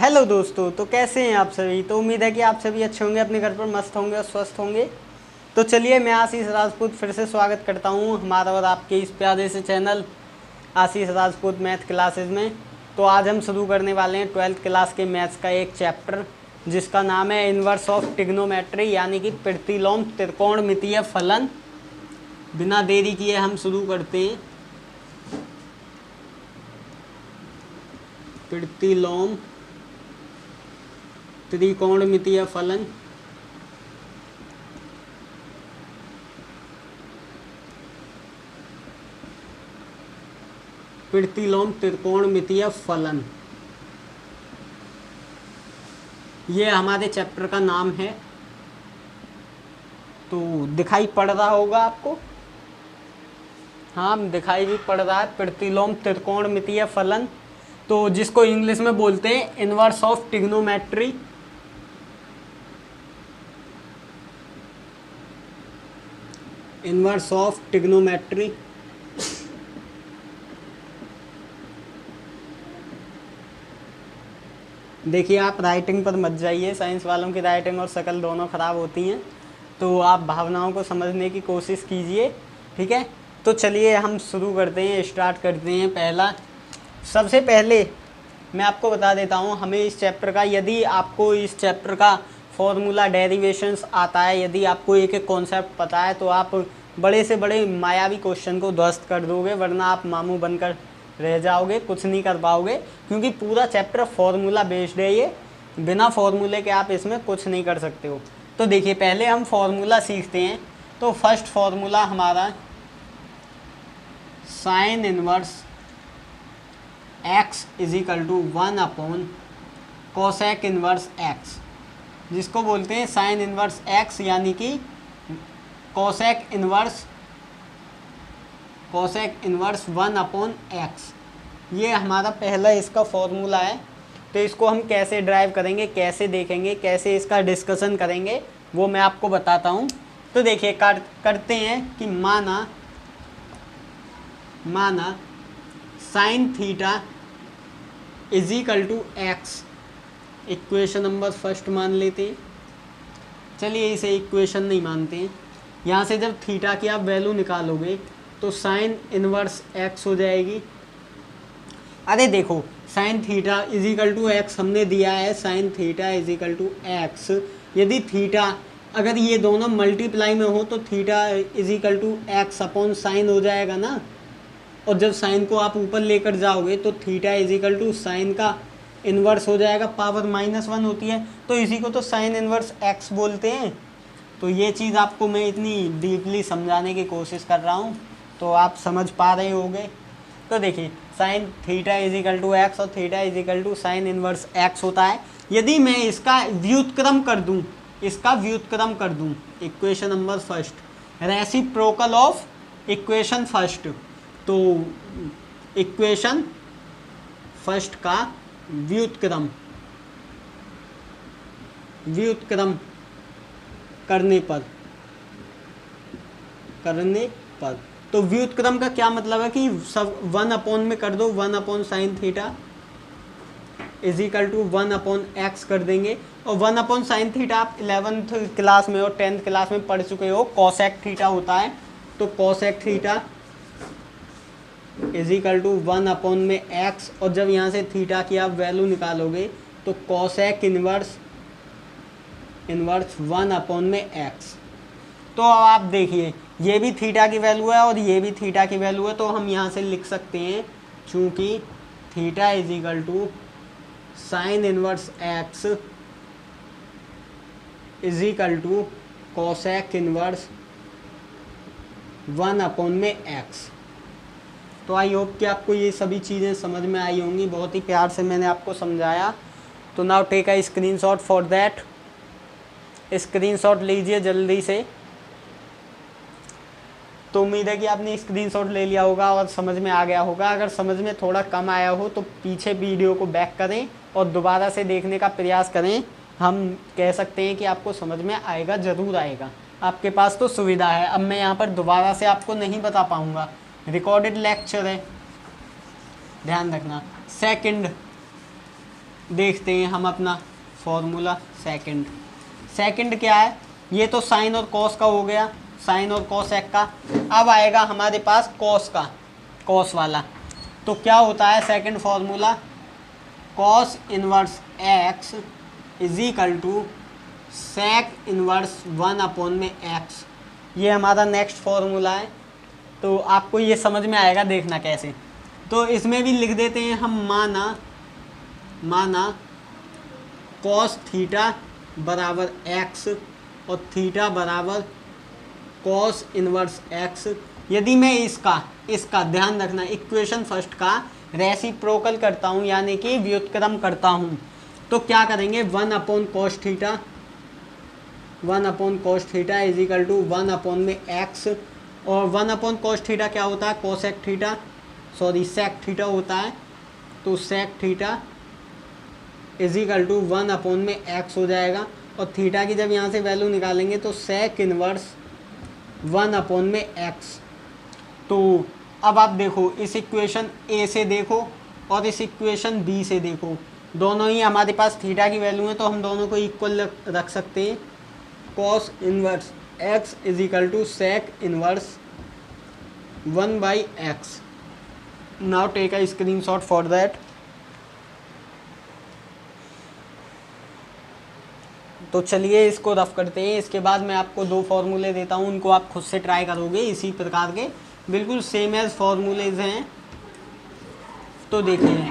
Hello दोस्तों, तो कैसे हैं आप सभी। तो उम्मीद है कि आप सभी अच्छे होंगे, अपने घर पर मस्त होंगे और स्वस्थ होंगे। तो चलिए, मैं आशीष राजपूत फिर से स्वागत करता हूं हमारा और आपके इस प्यारे से चैनल आशीष राजपूत मैथ क्लासेस में। तो आज हम शुरू करने वाले हैं 12th क्लास के मैथ्स का एक चैप्टर जिसका नाम है इन्वर्स ऑफ ट्रिग्नोमेट्री, यानी कि प्रतिलोम त्रिकोणमितीय फलन। बिना देरी किए हम शुरू करते हैं। प्रतिलोम त्रिकोणमितीय फलन। प्रतिलोम त्रिकोणमितीय फलन, ये हमारे चैप्टर का नाम है। तो दिखाई पड़ रहा होगा आपको। हाँ, दिखाई भी पड़ रहा है। प्रतिलोम त्रिकोणमितीय फलन, तो जिसको इंग्लिश में बोलते हैं inverse of trigonometry. Inverse of trigonometry. देखिए, आप राइटिंग पर मत जाइए। साइंस वालों की राइटिंग और शक्ल दोनों ख़राब होती हैं, तो आप भावनाओं को समझने की कोशिश कीजिए, ठीक है। तो चलिए हम शुरू करते हैं, स्टार्ट करते हैं। सबसे पहले मैं आपको बता देता हूँ, हमें इस चैप्टर का, यदि आपको इस चैप्टर का फॉर्मूला डेरिवेशंस आता है, यदि आपको एक एक कॉन्सेप्ट पता है, तो आप बड़े से बड़े मायावी क्वेश्चन को ध्वस्त कर दोगे, वरना आप मामू बनकर रह जाओगे, कुछ नहीं कर पाओगे, क्योंकि पूरा चैप्टर फॉर्मूला बेस्ड है। ये बिना फॉर्मूले के आप इसमें कुछ नहीं कर सकते हो। तो देखिए, पहले हम फॉर्मूला सीखते हैं। तो फर्स्ट फॉर्मूला हमारा sine inverse x is equal to 1 cosec inverse x, जिसको बोलते हैं साइन इनवर्स x, यानी कि कोसेक इनवर्स 1/x। ये हमारा पहला इसका फॉर्मूला है। तो इसको हम कैसे ड्राइव करेंगे, कैसे देखेंगे, कैसे इसका डिस्कशन करेंगे, वो मैं आपको बताता हूँ। तो देखिए, करते हैं कि माना sine theta is equal to x, equation number first मान लेते हैं। चलिए, इसे इक्वेशन नहीं मानते हैं। यहाँ से जब थीटा की आप वैल्यू निकालोगे तो साइन इनवर्स एक्स हो जाएगी। अरे देखो, sine theta is equal to x हमने दिया है, sine theta is equal to x. यदि थीटा, अगर ये दोनों मल्टीप्लाई में हो तो theta is equal to x upon sine हो जाएगा ना। और जब साइन को आप ऊपर लेकर जाओगे तो theta is equal to sine का इन्वर्स हो जाएगा, पावर -1 होती है, तो इसी को तो साइन इन्वर्स एक्स बोलते हैं। तो ये चीज़ आपको मैं इतनी डीपली समझाने की कोशिश कर रहा हूँ, तो आप समझ पा रहे होंगे। तो देखिए, sine theta is equal to x और theta is equal to sine inverse x होता है। यदि मैं इसका व्युत्क्रम कर दूँ, equation number first, reciprocal of equation first, तो इक्वेशन फर्स्ट का व्युत्क्रम करने पर तो व्युत्क्रम का क्या मतलब है कि सब 1 में कर दो, 1 sine theta is equal to 1/x कर देंगे। और 1 थीटा आप 11th क्लास में और 10th क्लास में पढ़ चुके हो, कोसेक थीटा होता है। तो cosec theta is equal to 1/x, और जब यहाँ से थीटा की आप वैल्यू निकालोगे तो कोसेक इनवर्स 1/x। तो अब आप देखिए, ये भी थीटा की वैल्यू है और ये भी थीटा की वैल्यू है, तो हम यहाँ से लिख सकते हैं, चूँकि theta is equal to sine inverse x is equal to cosec inverse 1/x। तो आई होप कि आपको ये सभी चीज़ें समझ में आई होंगी। बहुत ही प्यार से मैंने आपको समझाया। तो now take a screenshot for that. Screenshot लीजिए जल्दी से। तो उम्मीद है कि आपने स्क्रीनशॉट ले लिया होगा और समझ में आ गया होगा। अगर समझ में थोड़ा कम आया हो तो पीछे वीडियो को बैक करें और दोबारा से देखने का प्रयास करें। हम कह सकते हैं कि आपको समझ में आएगा, ज़रूर आएगा। आपके पास तो सुविधा है। अब मैं यहाँ पर दोबारा से आपको नहीं बता पाऊँगा, रिकॉर्डेड लेक्चर है, ध्यान रखना। सेकंड देखते हैं हम अपना फॉर्मूला सेकंड क्या है, ये तो साइन और कॉस का हो गया, साइन और कॉसेक का। अब आएगा हमारे पास कॉस वाला। तो क्या होता है second formula, cos inverse x is equal to sec inverse 1 में एक्स। ये हमारा नेक्स्ट फॉर्मूला है। तो आपको ये समझ में आएगा, देखना कैसे। तो इसमें भी लिख देते हैं हम, माना कॉस थीटा बराबर एक्स और थीटा बराबर कॉस इनवर्स एक्स। यदि मैं इसका ध्यान रखना, इक्वेशन फर्स्ट का रेसिप्रोकल करता हूँ, यानी कि व्युत्क्रम करता हूँ, तो क्या करेंगे, 1/cos theta is equal to 1 में एक्स, और 1/cos थीटा क्या होता है, सेक थीटा होता है। तो sec theta is equal to 1 में एक्स हो जाएगा, और थीटा की जब यहाँ से वैल्यू निकालेंगे तो सेक इनवर्स 1 में एक्स। तो अब आप देखो, इस इक्वेशन ए से देखो और इस इक्वेशन बी से देखो, दोनों ही हमारे पास थीटा की वैल्यू है, तो हम दोनों को इक्वल रख सकते हैं। Cos inverse x is equal to sec inverse 1/x। Now take a screenshot for that. तो चलिए इसको रफ करते हैं। इसके बाद मैं आपको 2 फॉर्मूले देता हूँ, उनको आप खुद से ट्राई करोगे, इसी प्रकार के बिल्कुल सेम एज फॉर्मूलेज हैं। तो देखिए,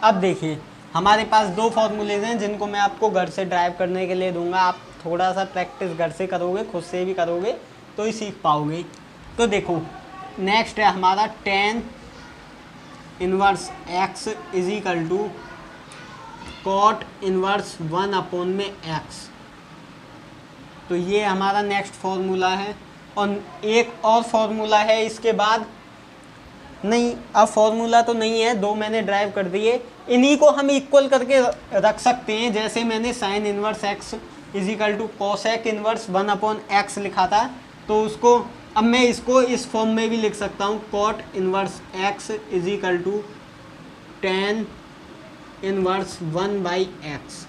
अब देखिए हमारे पास 2 फॉर्मूलेज हैं जिनको मैं आपको घर से ड्राइव करने के लिए दूंगा। आप थोड़ा सा प्रैक्टिस घर से करोगे, खुद से भी करोगे तो ही सीख पाओगे। तो देखो, नेक्स्ट है हमारा tan inverse x is equal to cot inverse 1 में x। तो ये हमारा नेक्स्ट फॉर्मूला है। और एक और फॉर्मूला है इसके बाद, नहीं अब फॉर्मूला तो नहीं है, 2 मैंने ड्राइव कर दिए, इन्हीं को हम इक्वल करके रख सकते हैं। जैसे मैंने sine inverse x is equal to cosec inverse 1/x लिखा था, तो उसको अब मैं इसको इस फॉर्म में भी लिख सकता हूँ, cot inverse x is equal to tan inverse 1/x।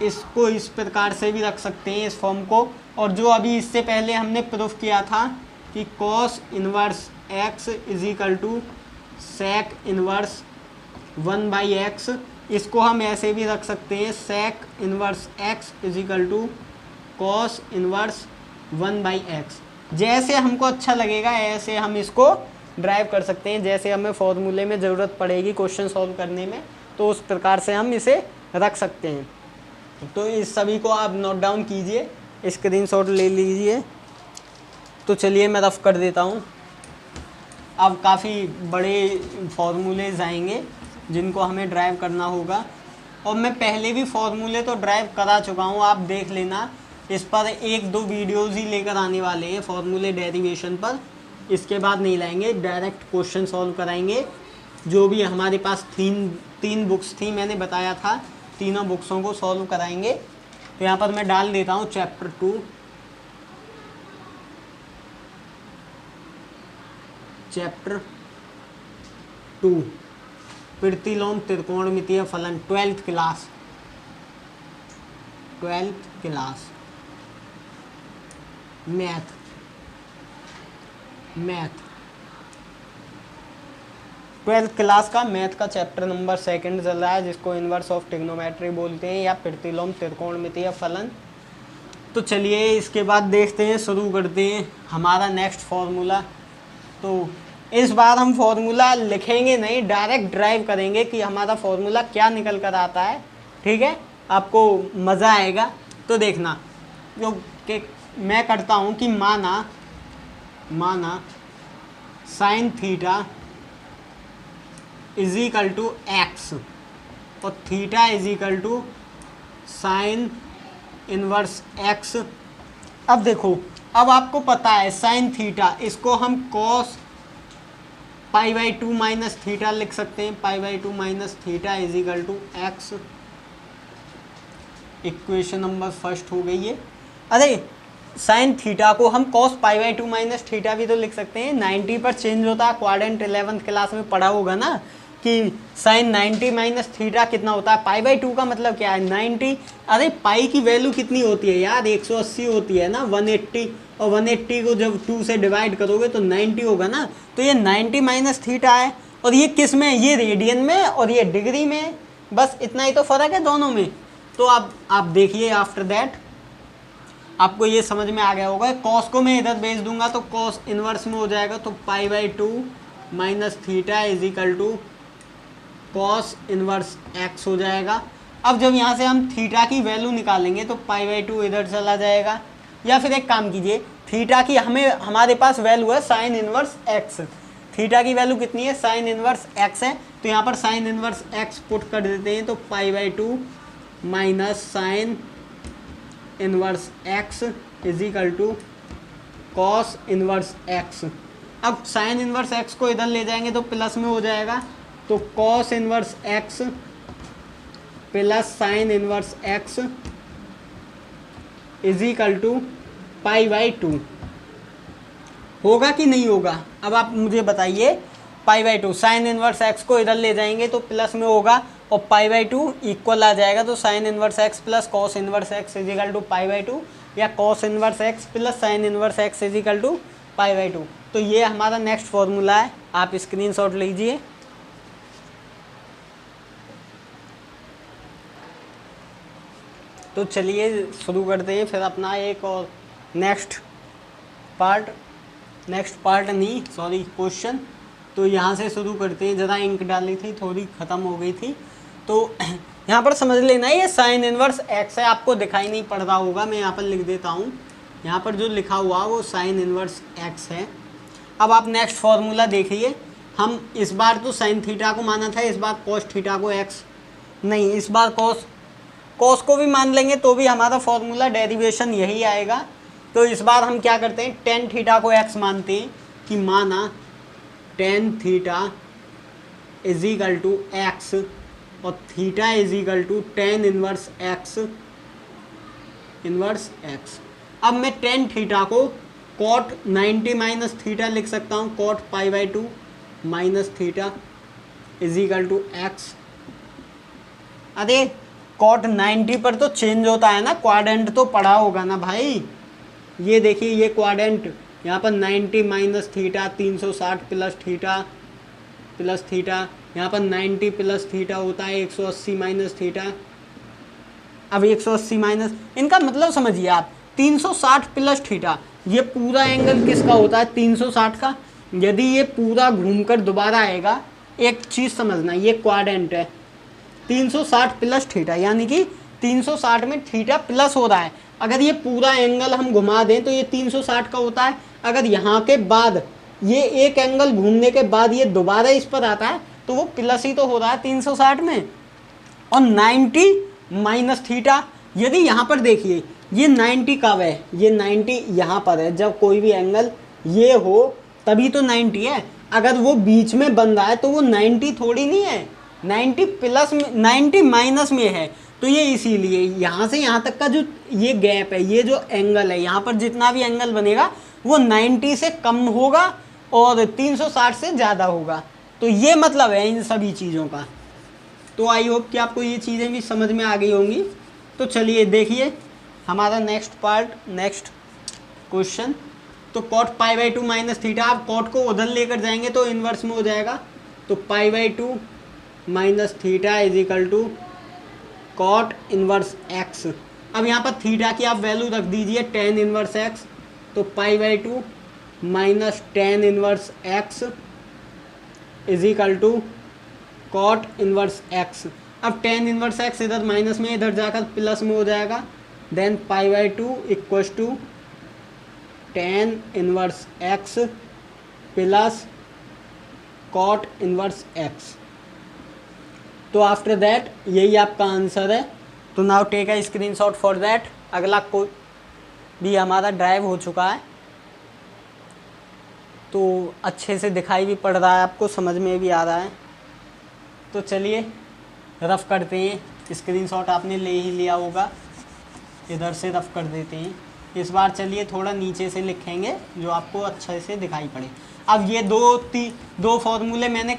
इसको इस प्रकार से भी रख सकते हैं, इस फॉर्म को। और जो अभी इससे पहले हमने प्रूफ किया था कि cos inverse x is equal to sec inverse 1/x, इसको हम ऐसे भी रख सकते हैं, sec inverse x is equal to cos inverse 1/x। जैसे हमको अच्छा लगेगा ऐसे हम इसको ड्राइव कर सकते हैं। जैसे हमें फॉर्मूले में ज़रूरत पड़ेगी क्वेश्चन सॉल्व करने में, तो उस प्रकार से हम इसे रख सकते हैं। तो इस सभी को आप नोट डाउन कीजिए, स्क्रीनशॉट ले लीजिए। तो चलिए मैं रफ कर देता हूँ। अब काफ़ी बड़े फॉर्मूलेज आएंगे जिनको हमें ड्राइव करना होगा, और मैं पहले भी फॉर्मूले तो ड्राइव करा चुका हूँ, आप देख लेना। इस पर 1-2 वीडियोज़ ही लेकर आने वाले हैं फॉर्मूले डेरिवेशन पर। इसके बाद नहीं लाएंगे, डायरेक्ट क्वेश्चन सॉल्व कराएंगे। जो भी हमारे पास तीन बुक्स थी, मैंने बताया था, तीनों बुक्सों को सॉल्व कराएंगे। तो यहाँ पर मैं डाल देता हूँ चैप्टर 2 प्रतिलोम त्रिकोणमितीय फलन, 12th class math 12th class का मैथ का चैप्टर नंबर 2 चल रहा है, जिसको इनवर्स ऑफ ट्रिग्नोमेट्री बोलते हैं या प्रतिलोम त्रिकोणमितीय फलन। तो चलिए इसके बाद देखते हैं, शुरू करते हैं हमारा नेक्स्ट फार्मूला। तो इस बार हम फॉर्मूला लिखेंगे नहीं, डायरेक्ट ड्राइव करेंगे कि हमारा फॉर्मूला क्या निकल कर आता है। ठीक है, आपको मज़ा आएगा। तो देखना, जो कि मैं करता हूँ कि माना sine theta is equal to x और theta is equal to sine inverse x. अब देखो, अब आपको पता है साइन थीटा, इसको हम कॉस π/2 माइनस थीटा लिख सकते हैं। π/2 minus theta is equal to x. Equation number first हो गई है। अरे साइन थीटा को हम cos pi by two minus theta भी तो लिख सकते हैं। 90 पर चेंज होता है, क्वाड्रेंट 11th क्लास में पढ़ा होगा ना कि साइन 90 माइनस थीटा कितना होता है, पाई बाई टू का मतलब क्या है 90। अरे पाई की वैल्यू कितनी होती है यार, 180 होती है ना, 180, और 180 को जब 2 से डिवाइड करोगे तो 90 होगा ना। तो ये 90 माइनस थीटा है, और ये किस में, ये रेडियन में और ये डिग्री में, बस इतना ही तो फ़र्क है दोनों में। तो आप देखिए आफ्टर दैट आपको ये समझ में आ गया होगा। कॉस को मैं इधर भेज दूंगा तो कॉस इनवर्स में हो जाएगा, तो pi by two minus theta is equal to cos inverse x हो जाएगा। अब जब यहाँ से हम थीटा की वैल्यू निकालेंगे तो पाई बाई टू इधर चला जाएगा, या फिर एक काम कीजिए, थीटा की हमारे पास वैल्यू है साइन इनवर्स एक्स। थीटा की वैल्यू कितनी है, साइन इनवर्स एक्स है, तो यहाँ पर साइन इनवर्स एक्स पुट कर देते हैं, तो pi by two minus sine inverse x is equal to cos inverse x. अब साइन इनवर्स एक्स को इधर ले जाएंगे तो प्लस में हो जाएगा, तो cos inverse x plus sine inverse x is equal to pi by two. होगा कि नहीं होगा, अब आप मुझे बताइए। Pi by two, sine inverse x को इधर ले जाएंगे तो प्लस में होगा, और पाई बाई टू इक्वल आ जाएगा, तो sine inverse x plus cos inverse x is equal to pi by two, या cos inverse x plus sine inverse x is equal to pi by two. तो ये हमारा नेक्स्ट फॉर्मूला है, आप screenshot लीजिए। तो चलिए शुरू करते हैं फिर अपना एक और नेक्स्ट पार्ट नहीं, सॉरी, क्वेश्चन। तो यहाँ से शुरू करते हैं, ज़रा इंक डाली थी, थोड़ी ख़त्म हो गई थी। तो यहाँ पर समझ लेना, ये साइन इनवर्स एक्स है, आपको दिखाई नहीं पड़ रहा होगा, मैं यहाँ पर लिख देता हूँ। यहाँ पर जो लिखा हुआ वो साइन इनवर्स एक्स है। अब आप नेक्स्ट फॉर्मूला देखिए, हम इस बार तो साइन थीटा को माना था, इस बार कॉस थीटा को एक्स नहीं, इस बार कॉस को भी मान लेंगे तो भी हमारा फॉर्मूला डेरिवेशन यही आएगा। तो इस बार हम क्या करते हैं, टेन थीटा को एक्स मानते हैं, कि माना tan theta is equal to x और theta is equal to tan inverse x. अब मैं टेन थीटा को कॉट 90 माइनस थीटा लिख सकता हूँ, cot pi by two minus theta is equal to x. अरे कॉट 90 पर तो चेंज होता है ना, क्वाड्रेंट तो पढ़ा होगा ना भाई। ये देखिए, ये क्वाड्रेंट यहाँ पर 90 माइनस थीटा, 360 प्लस थीटा, यहाँ पर 90 प्लस थीटा होता है 180 माइनस थीटा। अब 180 माइनस, इनका मतलब समझिए आप, 360 प्लस थीटा, ये पूरा एंगल किसका होता है, 360 का। यदि ये पूरा घूमकर दोबारा आएगा, एक चीज़ समझना, ये क्वाड्रेंट है, 360 प्लस थीटा, यानी कि 360 में थीटा प्लस हो रहा है। अगर ये पूरा एंगल हम घुमा दें तो ये 360 का होता है। अगर यहाँ के बाद ये एक एंगल घूमने के बाद ये दोबारा इस पर आता है तो वो प्लस ही तो हो रहा है 360 में। और 90 माइनस थीटा, यदि यहाँ पर देखिए ये 90 कब है, ये 90 यहाँ पर है, जब कोई भी एंगल ये हो तभी तो 90 है। अगर वो बीच में बन रहा है तो वो 90 थोड़ी नहीं है, 90 प्लस में, 90 माइनस में है। तो ये इसीलिए यहाँ से यहाँ तक का जो ये गैप है, ये जो एंगल है, यहाँ पर जितना भी एंगल बनेगा वो 90 से कम होगा और 360 से ज़्यादा होगा। तो ये मतलब है इन सभी चीज़ों का। तो आई होप कि आपको ये चीज़ें भी समझ में आ गई होंगी। तो चलिए देखिए हमारा नेक्स्ट क्वेश्चन। तो cot pi by two minus theta, आप कॉट को उधर लेकर जाएंगे तो इन्वर्स में हो जाएगा, तो pi by two minus theta is equal to cot inverse x. अब यहाँ पर थीटा की आप वैल्यू रख दीजिए टेन इनवर्स एक्स, तो pi by two minus tan inverse x is equal to cot inverse x. अब टेन इनवर्स एक्स इधर माइनस में, इधर जाकर प्लस में हो जाएगा, then pi by two equals to tan inverse x plus cot inverse x. तो after that यही आपका आंसर है। तो now take a screenshot for that. अगला कोड भी हमारा ड्राइव हो चुका है, तो अच्छे से दिखाई भी पड़ रहा है, आपको समझ में भी आ रहा है। तो चलिए रफ़ करते हैं, स्क्रीनशॉट आपने ले ही लिया होगा, इधर से रफ़ कर देते हैं। इस बार चलिए थोड़ा नीचे से लिखेंगे जो आपको अच्छे से दिखाई पड़े। अब ये दो फॉर्मूले मैंने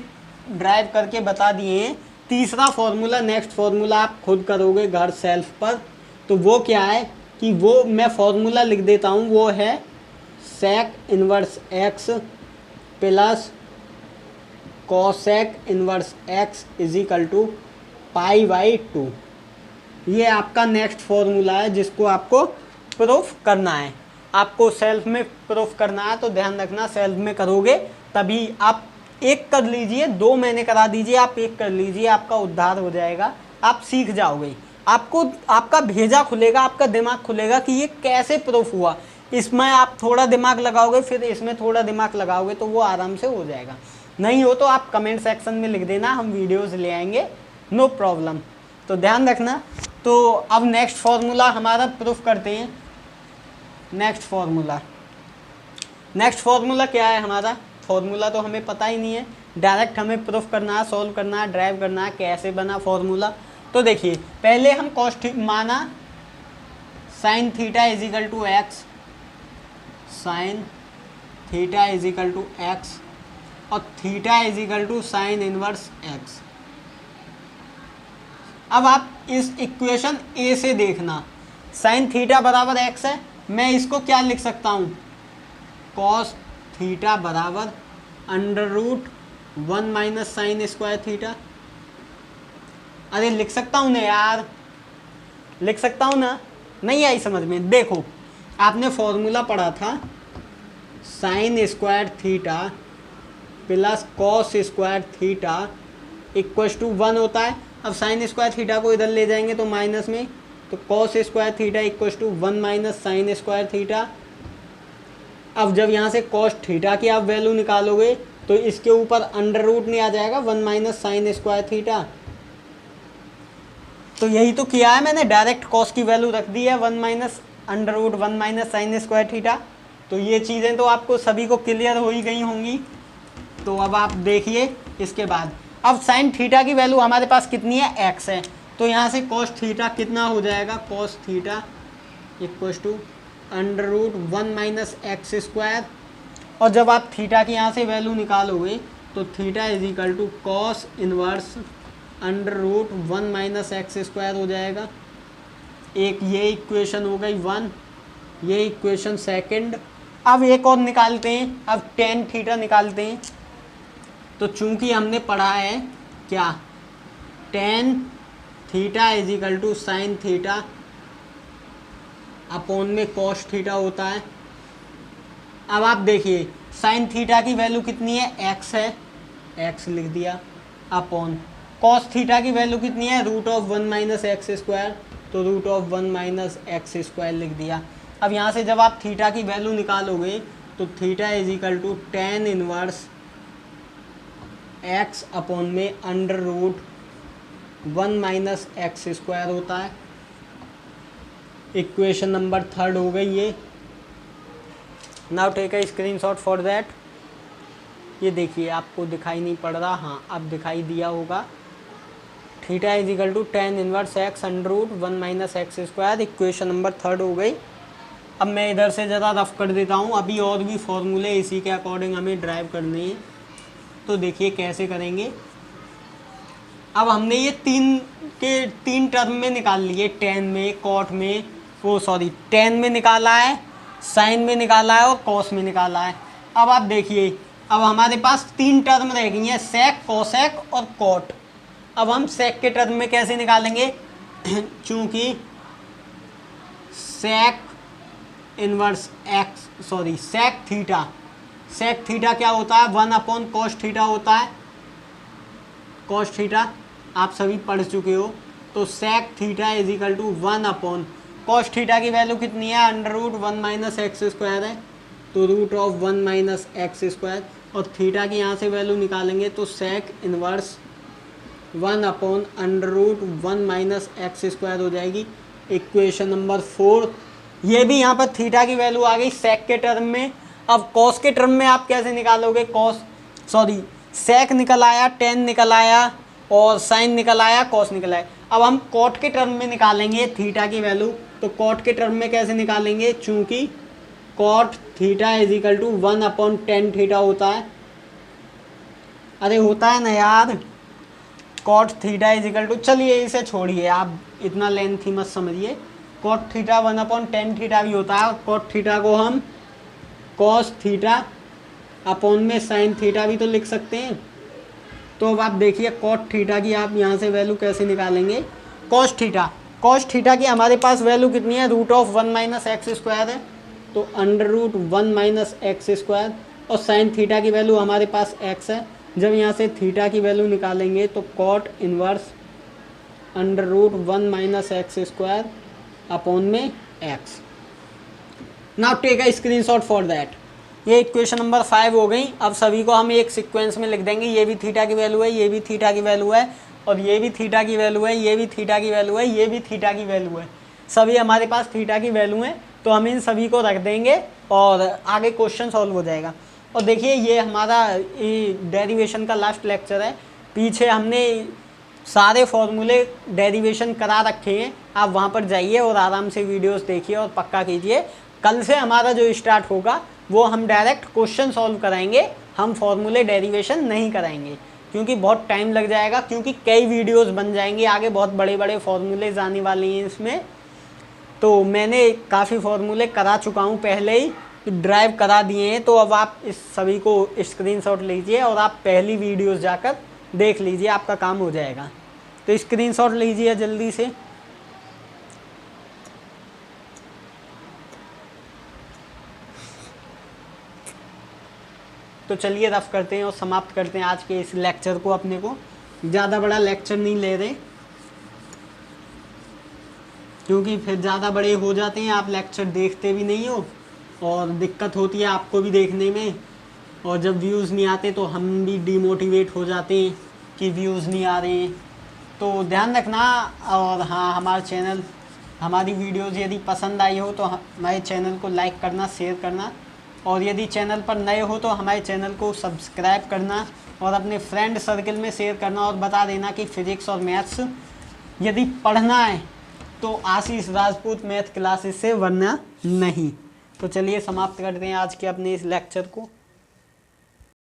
ड्राइव करके बता दिए हैं। तीसरा फॉर्मूला, नेक्स्ट फॉर्मूला आप खुद करोगे घर सेल्फ पर। तो वो क्या है कि वो मैं फॉर्मूला लिख देता हूँ, वो है sec inverse x plus cosec inverse x is equal to π/2। ये आपका नेक्स्ट फॉर्मूला है जिसको आपको प्रूफ करना है। आपको सेल्फ में प्रूफ करना है तो ध्यान रखना, सेल्फ में करोगे तभी आप एक कर लीजिए, दो मैंने करा दीजिए, आप एक कर लीजिए, आपका उद्धार हो जाएगा, आप सीख जाओगे। आपको आपका भेजा खुलेगा, आपका दिमाग खुलेगा कि ये कैसे प्रूफ हुआ। इसमें आप थोड़ा दिमाग लगाओगे, फिर इसमें थोड़ा दिमाग लगाओगे तो वो आराम से हो जाएगा। नहीं हो तो आप कमेंट सेक्शन में लिख देना, हम वीडियोज़ ले आएंगे, नो प्रॉब्लम। तो ध्यान रखना। तो अब नेक्स्ट फॉर्मूला हमारा प्रूफ करते हैं। नेक्स्ट फॉर्मूला क्या है हमारा? फॉर्मूला तो हमें पता ही नहीं है, डायरेक्ट हमें प्रूफ करना है, सॉल्व करना है, ड्राइव करना है। कैसे बना फॉर्मूला? तो देखिए, पहले हम कॉस माना sine theta is equal to x, sine theta is equal to x और theta is equal to sine inverse x. अब आप इस इक्वेशन ए से देखना, साइन थीटा बराबर एक्स है, मैं इसको क्या लिख सकता हूँ? कॉस थीटा बराबर √1 माइनस साइन स्क्वायर थीटा। अरे लिख सकता हूँ ना यार, लिख सकता हूँ ना? नहीं आई समझ में? देखो, आपने फॉर्मूला पढ़ा था sine square theta plus cos square theta equals to 1 होता है। अब साइन स्क्वायर थीटा को इधर ले जाएंगे तो माइनस में, तो cos square theta equals to 1 minus sine square theta. अब जब यहाँ से कॉस थीटा की आप वैल्यू निकालोगे तो इसके ऊपर अंडर रूट नहीं आ जाएगा 1 माइनस साइन स्क्वायर थीटा। तो यही तो किया है मैंने, डायरेक्ट कॉस की वैल्यू रख दी है 1 minus under root 1 minus sine square theta. तो ये चीज़ें तो आपको सभी को क्लियर हो ही गई होंगी। तो अब आप देखिए इसके बाद, अब साइन थीटा की वैल्यू हमारे पास कितनी है? एक्स है। तो यहाँ से कॉस थीटा कितना हो जाएगा? Cos theta equals to under root 1 minus x square. और जब आप थीटा की यहाँ से वैल्यू निकालोगे तो theta is equal to cos inverse under root 1 minus x square हो जाएगा। एक ये इक्वेशन हो गई 1, ये इक्वेशन सेकंड। अब एक और निकालते हैं, अब टेन थीटा निकालते हैं। तो चूंकि हमने पढ़ा है क्या, tan theta is equal to sine theta upon में कॉस थीटा होता है। अब आप देखिए, साइन थीटा की वैल्यू कितनी है? एक्स है, एक्स लिख दिया, अपॉन कॉस थीटा की वैल्यू कितनी है? √1 माइनस एक्स स्क्वायर, तो √1 माइनस एक्स स्क्वायर लिख दिया। अब यहाँ से जब आप थीटा की वैल्यू निकालोगे तो theta is equal to tan inverse x upon में under root 1 minus x square होता है। इक्वेशन नंबर थर्ड हो गई ये। Now take a screenshot for that. ये देखिए, आपको दिखाई नहीं पड़ रहा? हाँ, अब दिखाई दिया होगा। Theta is equal to tan inverse x under root 1 minus x square. Equation number third हो गई। अब मैं इधर से ज़रा रफ कर देता हूँ, अभी और भी फॉर्मूले इसी के अकॉर्डिंग हमें ड्राइव करने हैं। तो देखिए कैसे करेंगे। अब हमने ये तीन टर्म में निकाल लिए, टेन में, कॉट में, टेन में निकाला है, साइन में निकाला है और कॉस में निकाला है। अब आप देखिए, अब हमारे पास 3 टर्म रह गई हैं, सेक, कोसेक और कॉट। अब हम सेक के टर्म में कैसे निकालेंगे? चूंकि sec inverse x sec theta क्या होता है? 1 अपॉन कॉस थीटा होता है। कॉस थीटा आप सभी पढ़ चुके हो। तो sec theta is equal to 1 upon cos theta की वैल्यू कितनी है? Under root 1 minus x square है, तो √1 माइनस एक्स स्क्वायर। और थीटा की यहाँ से वैल्यू निकालेंगे तो sec inverse 1 upon under root 1 minus x square हो जाएगी। Equation number 4। ये भी यहाँ पर थीटा की वैल्यू आ गई सेक के टर्म में। अब कॉस के टर्म में आप कैसे निकालोगे? सेक निकल आया, टेन निकल आया और साइन निकल आया, कॉस निकल आया। अब हम कॉट के टर्म में निकालेंगे थीटा की वैल्यू। तो कॉट के टर्म में कैसे निकालेंगे, चूंकि cot theta is equal to 1/tan theta होता है। अरे होता है ना यार, cot theta is equal to, चलिए इसे छोड़िए, आप इतना लेंथी मत समझिए। कॉट थीटा 1/tan थीटा भी होता है, और कॉट थीटा को हम कॉस थीटा अपॉन में साइन थीटा भी तो लिख सकते हैं। तो अब आप देखिए कॉट थीटा की आप यहाँ से वैल्यू कैसे निकालेंगे। कॉस थीटा की हमारे पास वैल्यू कितनी है, √1 - x² है, तो √1 - x²। और साइन थीटा की वैल्यू हमारे पास x है। जब यहाँ से थीटा की वैल्यू निकालेंगे तो कॉट इनवर्स √1 - x² अपॉन में x। Now take a screenshot for that. ये इक्वेशन नंबर 5 हो गई। अब सभी को हम एक सीक्वेंस में लिख देंगे, ये भी थीटा की वैल्यू है, ये भी थीटा की वैल्यू है, और ये भी थीटा की वैल्यू है, ये भी थीटा की वैल्यू है, ये भी थीटा की वैल्यू है। सभी हमारे पास थीटा की वैल्यू है, तो हम इन सभी को रख देंगे और आगे क्वेश्चन सॉल्व हो जाएगा। और देखिए ये हमारा डेरिवेशन का लास्ट लेक्चर है। पीछे हमने सारे फॉर्मूले डेरिवेशन करा रखे हैं, आप वहाँ पर जाइए और आराम से वीडियोस देखिए और पक्का कीजिए। कल से हमारा जो स्टार्ट होगा वो हम डायरेक्ट क्वेश्चन सॉल्व कराएंगे, हम फॉर्मूले डेरिवेशन नहीं कराएंगे, क्योंकि बहुत टाइम लग जाएगा, क्योंकि कई वीडियोस बन जाएंगे आगे, बहुत बड़े बड़े फॉर्मूले आने वाले हैं इसमें। तो मैंने काफ़ी फॉर्मूले करा चुका हूँ पहले ही, ड्राइव करा दिए हैं। तो अब आप इस सभी को स्क्रीनशॉट लीजिए और आप पहली वीडियोस जाकर देख लीजिए, आपका काम हो जाएगा। तो स्क्रीनशॉट लीजिए जल्दी से। तो चलिए रफ करते हैं और समाप्त करते हैं आज के इस लेक्चर को। अपने को ज़्यादा बड़ा लेक्चर नहीं ले रहे, क्योंकि फिर ज़्यादा बड़े हो जाते हैं, आप लेक्चर देखते भी नहीं हो और दिक्कत होती है आपको भी देखने में, और जब व्यूज़ नहीं आते तो हम भी डिमोटिवेट हो जाते हैं कि व्यूज़ नहीं आ रहे हैं। तो ध्यान रखना। और हाँ, हमारा चैनल, हमारी वीडियोज़ यदि पसंद आई हो तो हमारे चैनल को लाइक करना, शेयर करना, और यदि चैनल पर नए हो तो हमारे चैनल को सब्सक्राइब करना और अपने फ्रेंड सर्कल में शेयर करना, और बता देना कि फिज़िक्स और मैथ्स यदि पढ़ना है तो आशीष राजपूत मैथ क्लासेस से, वरना नहीं। तो चलिए समाप्त करते हैं आज के अपने इस लेक्चर को।